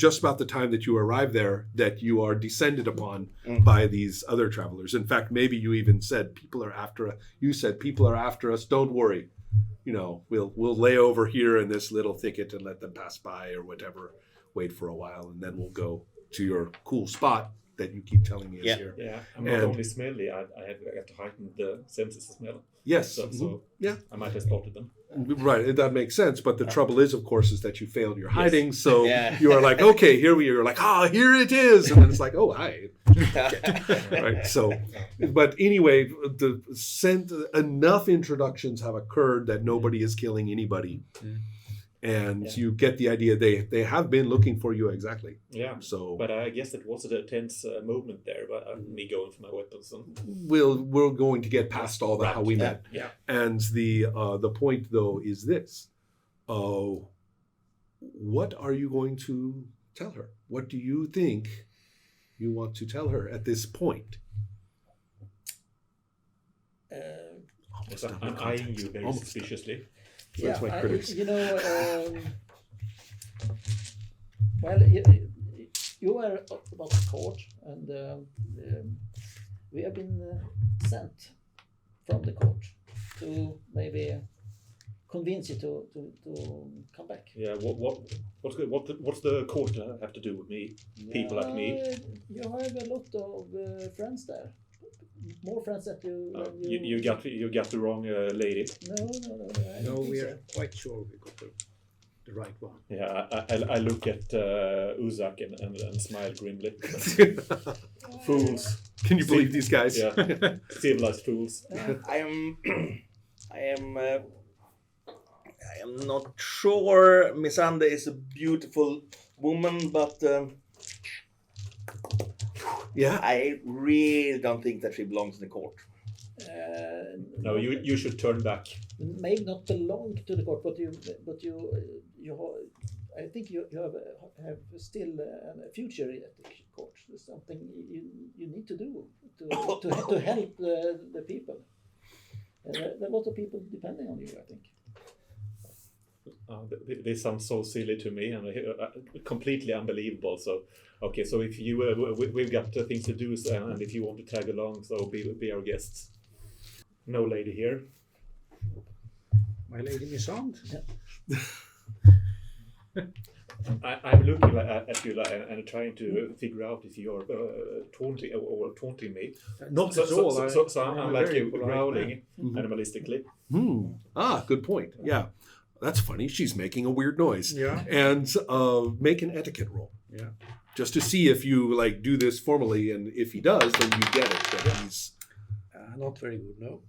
just about the time that you arrive there that you are descended upon by these other travelers. In fact, maybe you even said people are after us. You said people are after us. Don't worry. We'll lay over here in this little thicket and let them pass by or whatever. Wait for a while, and then we'll go to your cool spot that you keep telling me is here. Yeah, I'm not only smelly, I have to heighten the senses of smell. Yes. So yeah. I might have spotted them. Right, that makes sense. But the trouble is, of course, is that you failed your hiding. So you are like, okay, here we are. You're like, here it is. And then it's like, oh, hi. Right. So, but anyway, enough introductions have occurred that nobody is killing anybody. And you get the idea they have been looking for you exactly. Yeah. So, but I guess it was a tense moment there. But me going for my weapons. We're going to get past all that how we met. Yeah. And the point though is this: what are you going to tell her? What do you think you want to tell her at this point? I'm eyeing you very suspiciously. Yeah, my critics. Well, you were about the court, and we have been sent from the court to maybe convince you to come back. Yeah. What's the court have to do with me? People like me. You have a lot of friends there. More friends that you got the wrong lady. No, we are quite sure we got the right one. Yeah, I look at Uzak and smile grimly. Fools. Can you believe these guys? Yeah, civilized fools. I am not sure Misanda is a beautiful woman, but I really don't think that she belongs in the court. No, you should turn back. Maybe not belong to the court, but you I think you have still a future at the court. There's something you need to do to help the people. There are a lot of people depending on you, I think. They sound so silly to me and completely unbelievable. So, okay, so if you we've got things to do, and if you want to tag along, so be our guests. No lady here. My lady Misand. Yeah. I'm looking at you and trying to figure out if you're taunting me. Not at all. So I'm like you, growling animalistically. Good point. Yeah. That's funny. She's making a weird noise. Yeah. And make an etiquette roll. Yeah. Just to see if you do this formally, and if he does, then you get it. That he's not very good. No.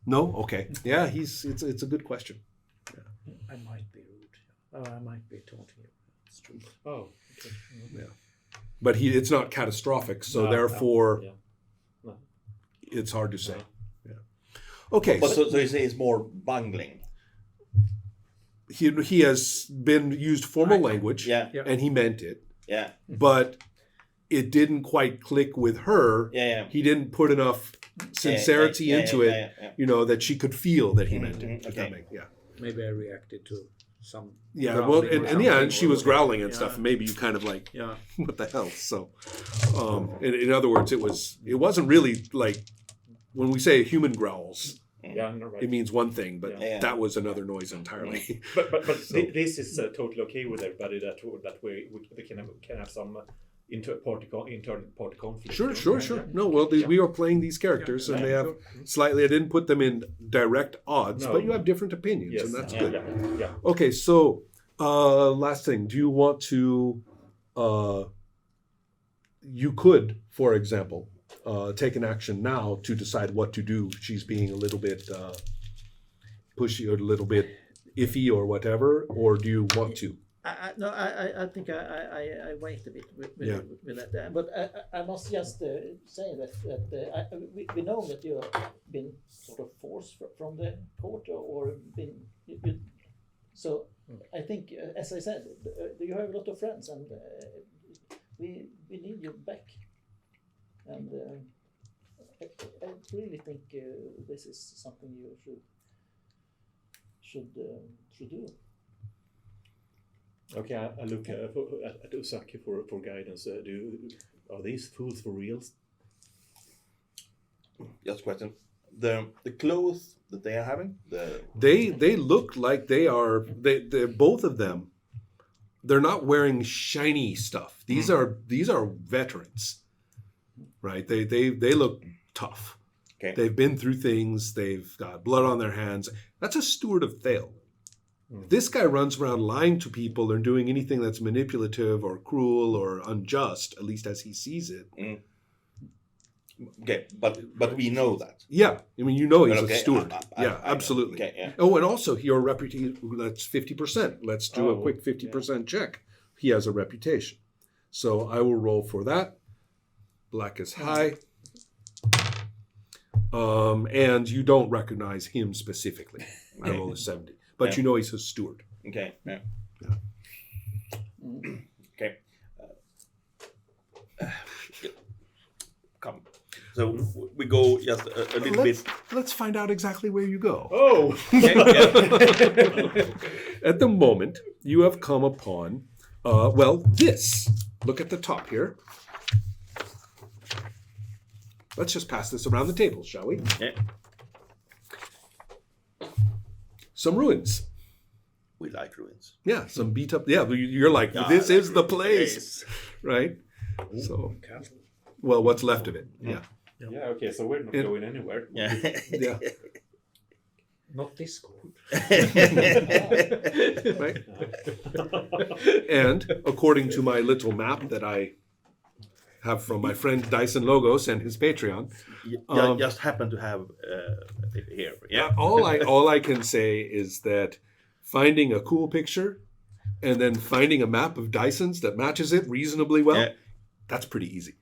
No. Okay. Yeah. It's a good question. Yeah. I might be rude. I might be taunting you. It's true. Oh. Okay. Yeah. But it's not catastrophic, so therefore, it's hard to say. Yeah. Okay. But so you say it's more bungling. He has been used formal language, and he meant it. Yeah. But it didn't quite click with her. Yeah. He didn't put enough sincerity into it, that she could feel that he meant it. Okay. Maybe I reacted to some. Yeah. Well, and she was growling and stuff. Maybe you kind of what the hell? So, in other words, it wasn't really like when we say a human growls. Yeah, no, right. It means one thing, but that was another noise entirely. But this is totally okay with everybody. That way we can have some internal party conflict. Sure. No, well, we are playing these characters, and they have slightly. I didn't put them in direct odds, but you have different opinions, and that's good. Yeah. Okay, so last thing, do you want to? You could, for example, take an action now to decide what to do. She's being a little bit pushy or a little bit iffy or whatever, or do you want to? I think I wait a bit with that. But I must just say that we know that you have been sort of forced from the court or been. So I think, as I said, you have a lot of friends, and we need you back. And I really think this is something you should do. Okay, I look at Osaki for guidance. Are these fools for reals? Just a question. The clothes that they are having, They look like they both of them. They're not wearing shiny stuff. These are veterans, right? They look tough. Okay. They've been through things. They've got blood on their hands. That's a steward of Thale. This guy runs around lying to people or doing anything that's manipulative or cruel or unjust, at least as he sees it. Okay, but we know that. Yeah, I mean, you know he's Okay, a steward. I Absolutely. Okay, yeah. Oh, and also your reputation, that's 50%. Let's do a quick 50% check. He has a reputation. So I will roll for that. Black is high. And you don't recognize him specifically. I roll a 70. But you know he's a steward. Okay, yeah. Okay. Come. So we go just a little bit. Let's find out exactly where you go. Oh! Okay, yeah. At the moment, you have come upon, this. Look at the top here. Let's just pass this around the table, shall we? Yeah. Some ruins. We like ruins. Yeah, some beat up. Yeah, you're like, this is the place, right? So, Castle. well, what's left of it? Yeah. Yeah, okay, so we're not going anywhere. Yeah. Yeah. Not this cold. Right? And according to my little map that I have from my friend Dyson Logos and his Patreon, just happen to have it here. Yeah. all I can say is that finding a cool picture and then finding a map of Dyson's that matches it reasonably well, that's pretty easy.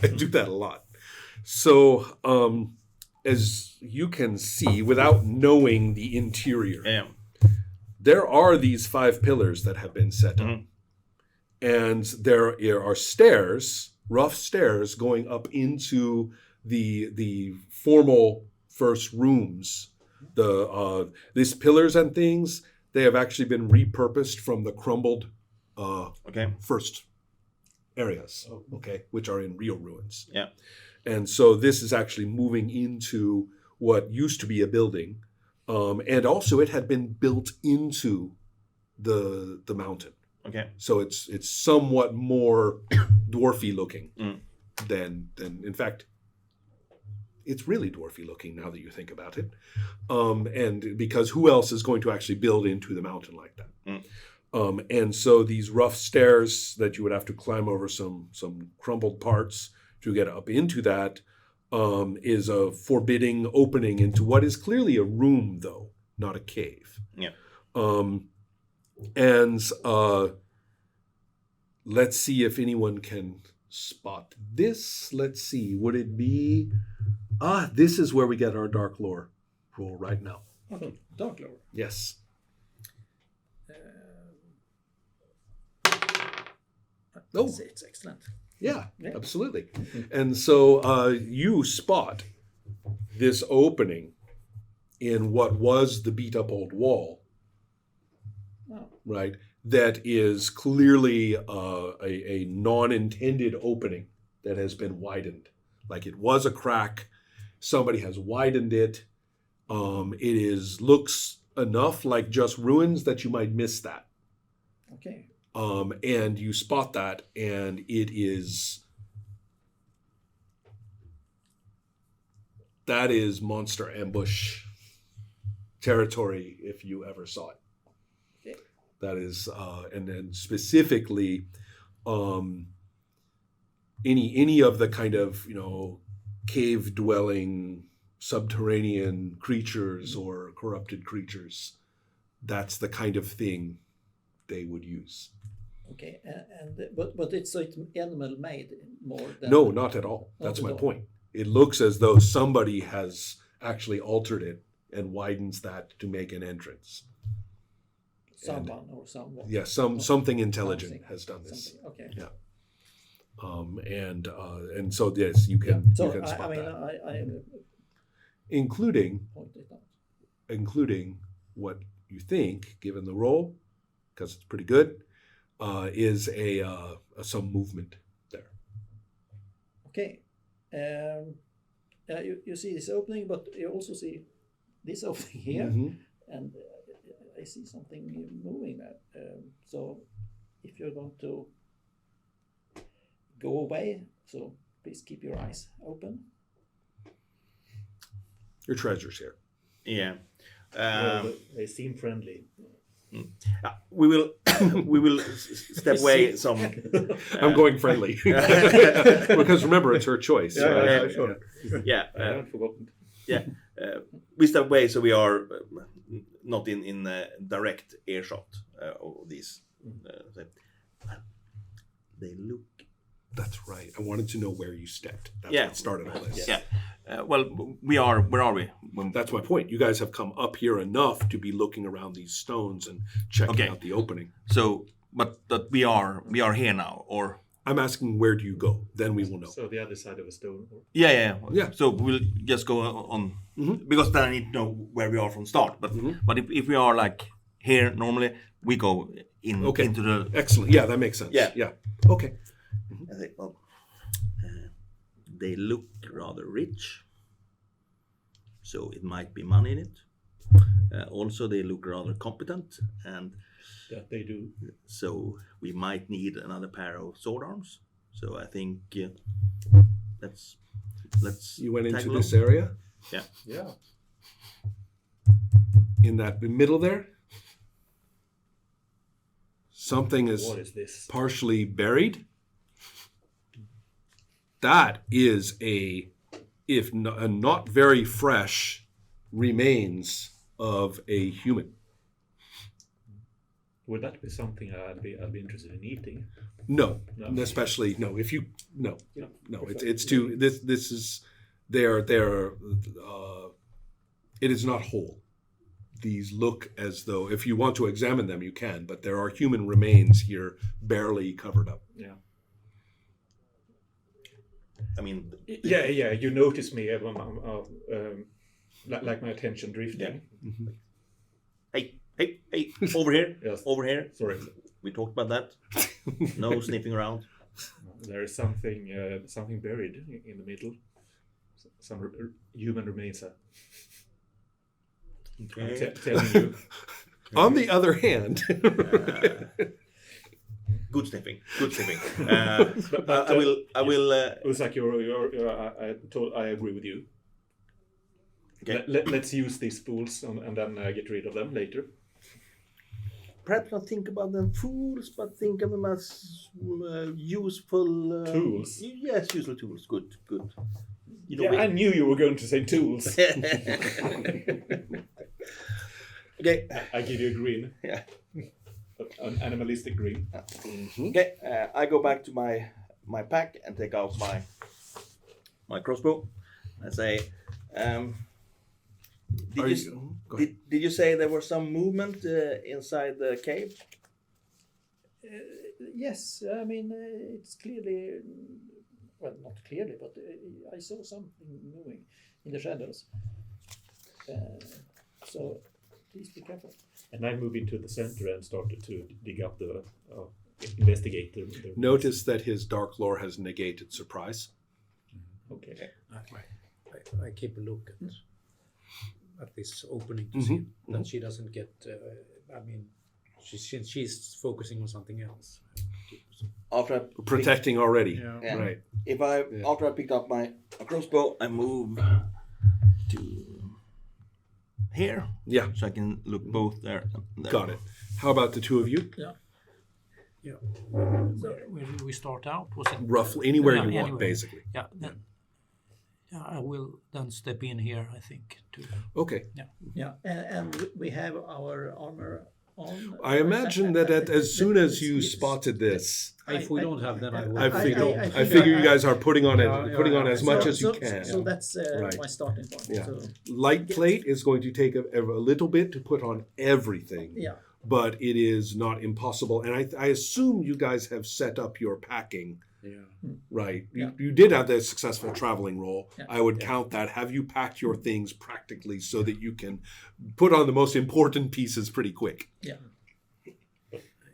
I do that a lot. So, as you can see, without knowing the interior, there are these 5 pillars that have been set up. And there are stairs, rough stairs, going up into the formal first rooms. These pillars and things, they have actually been repurposed from the crumbled first areas, which are in real ruins. Yeah. And so this is actually moving into what used to be a building. And also it had been built into the mountain. Okay. So it's somewhat more dwarfy looking than in fact, it's really dwarfy looking now that you think about it. And because who else is going to actually build into the mountain like that? And so these rough stairs that you would have to climb over some crumbled parts to get up into that is a forbidding opening into what is clearly a room, though, not a cave. Yeah. And let's see if anyone can spot this. Let's see. Would it be... this is where we get our dark lore roll right now. Dark lore. Yes. It's excellent. Yeah, absolutely. And so you spot this opening in what was the beat up old wall, right? That is clearly a non-intended opening that has been widened. Like it was a crack, somebody has widened it. It looks enough like just ruins that you might miss that. Okay. And you spot that, and that is monster ambush territory if you ever saw it. Okay. That is, and then specifically, any of the kind of cave dwelling subterranean creatures or corrupted creatures, that's the kind of thing they would use. Okay, but it's animal made more than... No, not at all. That's my point. It looks as though somebody has actually altered it and widens that to make an entrance. Someone or someone. Yeah, something intelligent has done this. Something. Okay. Yeah. And so yes, you can So you can spot that, I including point it out. including what you think, given the roll, because it's pretty good, is some movement there. Okay. You see this opening, but you also see this opening here, and I see something moving there. So if you're going to go away, so please keep your eyes open. Your treasure's here. Yeah. Well, they seem friendly. We will step away some. I'm going friendly because remember it's her choice. Sure. Yeah. I haven't forgotten. Yeah. We step away so we are not in direct earshot of these. They look. That's right. I wanted to know where you stepped. That's what started all this. Yeah. Well, we are. Where are we? That's my point. You guys have come up here enough to be looking around these stones and checking out the opening. So, but we are here now, or I'm asking where do you go? Then we will know. So the other side of a stone. Yeah. Yeah. So we'll just go on because then I need to know where we are from start. But if we are like here normally, we go into the. Excellent. Yeah, that makes sense. Yeah. Okay. I think, well, they look rather rich, so it might be money in it. Also, they look rather competent, and That they do. so we might need another pair of sword arms. So I think let's. You went tag into along. this area Yeah. in that middle there. Something is What is this? partially buried. That is a not very fresh remains of a human. Would that be something I'd be interested in eating? No, No. especially no. If you no, Yeah. no, it's too. This is they're it is not whole. These look as though if you want to examine them, you can, but there are human remains here, barely covered up. Yeah. I mean, Yeah. You notice me like my attention drifting. hey, over here, Yes. over here. Sorry. We talked about that. No sniffing around. There is something buried in the middle. Some human remains. I'm telling you. On the other hand, Good sniffing. But, I will. Usak, I agree with you. Okay. Let's use these fools and then get rid of them later. Perhaps not think about them fools, but think of them as useful Tools? Yes, useful tools. Good. You know, Yeah, I knew you were going to say tools. Okay. I give you a grin. Yeah. An animalistic grin. Okay. I go back to my pack and take out my crossbow. I say, did you say there was some movement inside the cave? Yes, I mean it's clearly, well, not clearly, but I saw something moving in the shadows. So please be careful. And I move into the center and started to dig up investigate the notice that his dark lore has negated surprise. Okay. I keep a look at this opening to see that she doesn't get. I mean, she's focusing on something else. After I Protecting already. Yeah. Right. After I picked up my crossbow, I move to here. Yeah. So I can look both there. Got it. How about the two of you? Yeah. Where did we start out? Was it Roughly anywhere you want, anywhere. basically. Yeah. Then, I will then step in here. I think. Okay. Yeah, and we have our armor on. I imagine that as soon as you spotted this, If we don't have, then I will. I figure you guys are putting on as much as you can. So that's Right. my starting point. Yeah. So, Light plate is going to take a little bit to put on everything. yeah. But it is not impossible. And I assume you guys have set up your packing, right? You did have the successful traveling roll. Yeah. I would count that. Have you packed your things practically so that you can put on the most important pieces pretty quick? Yeah.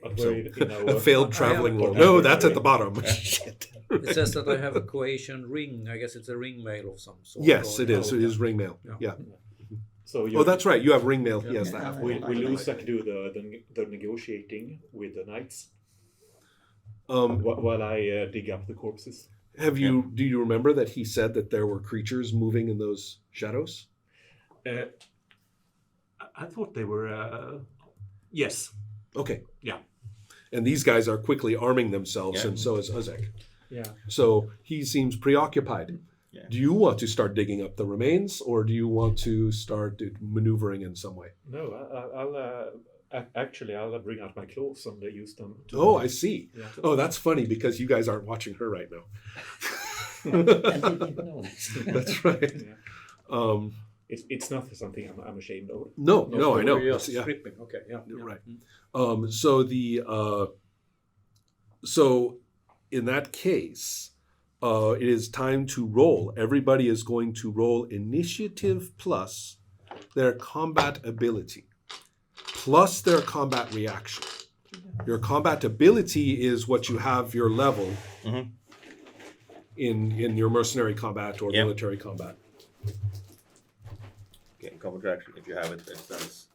But So, we're a failed traveling roll. No, that's at the bottom. Shit. It says that I have a Croatian ring. I guess it's a ring mail of some sort. Yes, or- it is. oh, It is ring mail. Yeah. Yeah. So Oh, that's right. You have ring mail. Yeah. Yes, that. Will Lusak do the negotiating with the knights while I dig up the corpses? Have you? Do you remember that he said that there were creatures moving in those shadows? I thought they were. Yes. Okay. Yeah. And these guys are quickly arming themselves, Yeah. and so is Uzek. Yeah. So he seems preoccupied. Yeah. Do you want to start digging up the remains, or do you want to start maneuvering in some way? No, I'll bring out my claws and use them. Oh, I see. Yeah. Oh, that's funny because you guys aren't watching her right now. And they didn't know this. That's right. Yeah. It's not something I'm ashamed of. No, I know. You're just Yeah. stripping. Okay, yeah. Right. So in that case, it is time to roll. Everybody is going to roll initiative plus their combat ability, plus their combat reaction. Your combat ability is what you have your level in your mercenary combat or Yeah. military combat. Okay, combat reaction, if you have it, that's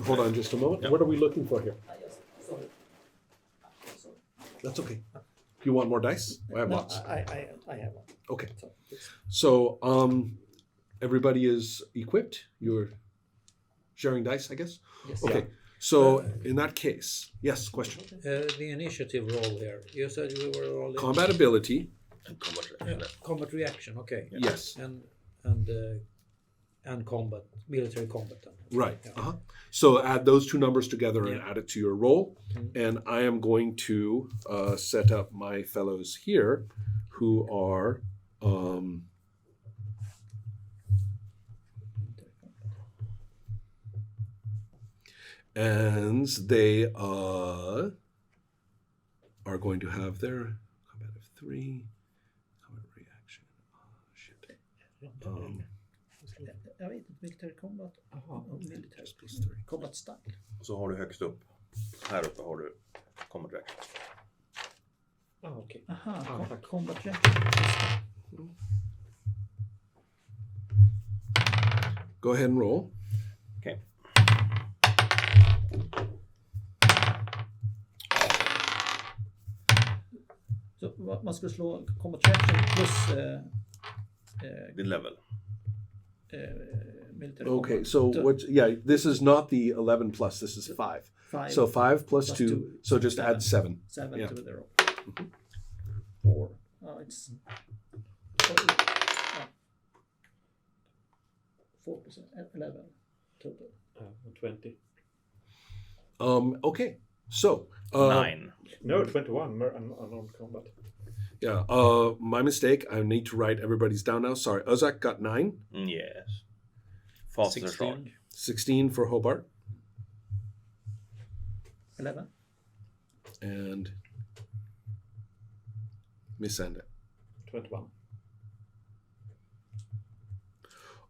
Hold on just a moment. Yeah. What are we looking for here? Sorry. That's okay. You want more dice? I have No, lots. I have one. Okay. So it's- So everybody is equipped. You're sharing dice, I guess. Yes. Okay. So in that case, yes. Question. The initiative roll here. You said you were rolling Combat ability. and combat reaction. combat reaction. Okay. Yes. And combat, military combat. Then. Right. Yeah. Uh-huh. So add those two numbers together and Yeah. add it to your roll. And I am going to set up my fellows here, who are. And they are going to have their combat of 3, combat reaction. Shit. Jag vet inte, military combat. Military Plus 3. combat style. Så har du högst upp, här uppe har du combat reaction. Okay. Aha, tack. combat check. Go ahead and roll. Okay. Så man ska slå combat reaction plus The level. military Okay, combat. so what? Yeah, this is not the 11 plus. This is 5. 5. So 5 plus Plus 2. two, So just seven. add 7. 7 yeah. to the roll. 4. Oh, it's 4%, 11 total. 20. Okay. So 9. No, 21. Unarmed combat. yeah. My mistake. I need to write everybody's down now. Sorry. Uzak got 9. Yes. Fast as a shark. 16 for Hobart. 11. And Miss Ende. 21.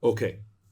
Okay.